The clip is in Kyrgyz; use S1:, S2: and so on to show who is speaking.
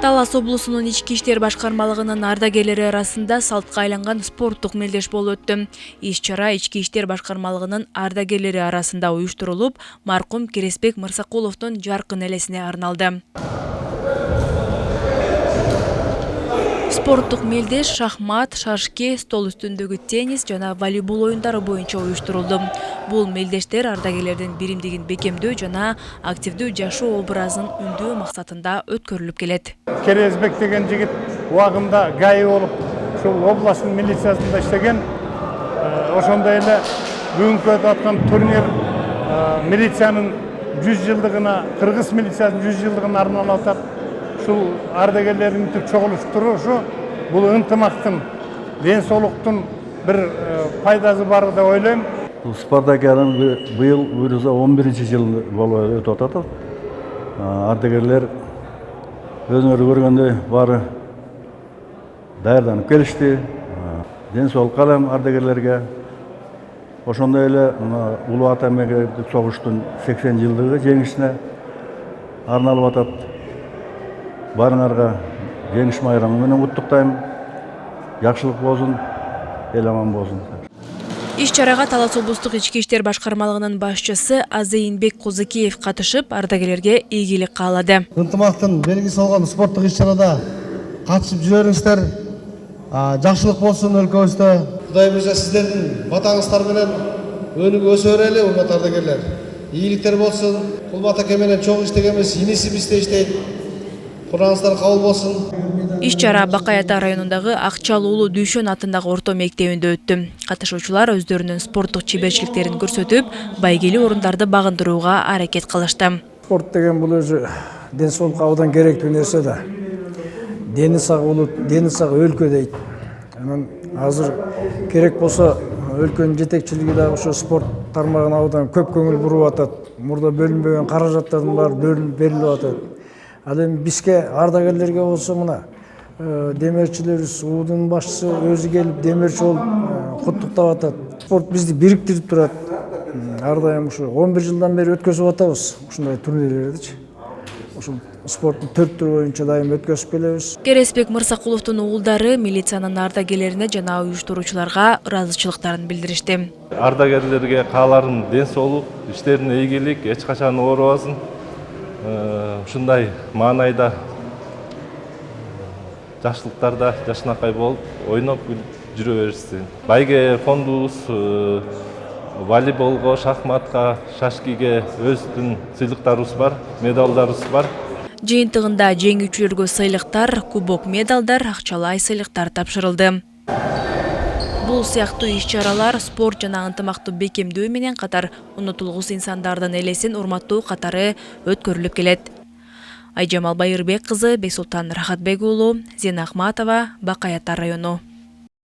S1: Талас облусунун ички иштер башкармалыгынын ардагерлери арасында салтка айланган спорттук мелдеш болуп өттү. Иш-чара ички иштер башкармалыгынын ардагерлери арасында уюштурулуп, маркум Кересбек Мырсакуловдун жаркын элесине арналды. Спорттук мелдеш шахмат, шашки, стол үстүндөгү теннис жана волейбол оюндары боюнча уюштурулду. Бул мелдештер ардагерлердин биримдигин бекемдөө жана активдүү жашоо образын үндөө максатында өткөрүлүп келет.
S2: Кересбек деген жигит убагында ГАИ болуп, ушул областтын милициясында иштеген. Ошондой эле бүгүнкү өтүп аткан турнир милициянын 100 жылдыгына, кыргыз милициясынын 100 жылдыгына арналып атат. Ушул ардагерлердин чогулуштурушу бул ынтымактын, ден соолуктун бир пайдасы бар деп ойлойм.
S3: Спартакиаданын быйыл 11-жыл болуп өтүп атат. Ардагерлер өзүңөр көргөндөй баары даярданып келишти. Ден соолук каалайм ардагерлерге. Ошондой эле Улуу Ата мемлекеттик согуштун 80 жылдыгы жеңишине арналып атат. Барыңарга жеңиш майрамы менен куттуктайм. Жакшылык болсун, эл аман болсун.
S1: Иш-чарага Талас облустук ички иштер башкармалыгынын башчысы Азейинбек Козыкеев катышып, ардагерлерге ийгилик каалады.
S4: Ынтымактын белгиси болгон спорттук иш-чарада катышып жүрөңүздөр. Жакшылык болсун өлкөбүздө. Кудай буйрса сиздердин батаңыздар менен өнүгүп өсө берели, урматтуу ардагерлер. Ийгиликтер болсун. Кулмат аке менен чоң иштегенбиз, иниси бизде иштейт. Кураңыздар кабыл болсун.
S1: Иш-чара Бакай Ата районундагы Акчал уулу Дүйшөн атындагы орто мектебинде өттү. Катышуучулар өздөрүнүн спорттук чеберчиликтерин көрсөтүп, байгелүү орундарды багындырууга аракет кылышты.
S5: Спорт деген бул өзү ден соолукка абдан керектүү нерсе да. Дени сак болот, дени сак өлкө дейт. Анан азыр керек болсо өлкөнүн жетекчилиги да ошо спорт тармагына абдан көп көңүл буруп атат. Мурда бөлүнбөгөн каражаттардын баары берилип атат. Ал эми бизге ардагерлерге болсо мына демерчилерибиз уудун башчысы өзү келип демерчи болуп куттуктап атат. Спорт бизди бириктирип турат. Ар дайым ушу 11 жылдан бери өткөзүп атабыз ушундай турнирлердичи. Ушул спорттун 4 түрү боюнча дайым өткөзүп келебиз.
S1: Кересбек Мырсакуловдун уулдары милициянын ардагерлерине жана уюштуруучуларга ыраазычылыктарын билдиришти.
S6: Ардагерлерге кааларым ден соолук, иштерине ийгилик, эч качан оорубасын. Ушундай маанайда жакшылыктарда жашынакай болуп, ойноп жүрө беришсин. Байге фондубуз волейболго, шахматка, шашкиге өздүн сыйлыктарыбыз бар, медалдарыбыз бар.
S1: Жыйынтыгында жеңүүчүлөргө сыйлыктар, кубок, медалдар, акчалай сыйлыктар тапшырылды. Бул сыяктуу иш-чаралар спорт жана ынтымактуу бекемдөө менен катар унутулгус инсандардын элесин урматтоо катары өткөрүлүп келет. Айжамал Байырбек кызы, Бексултан Рахатбек уулу, Зина Ахматова, Бакай Ата району.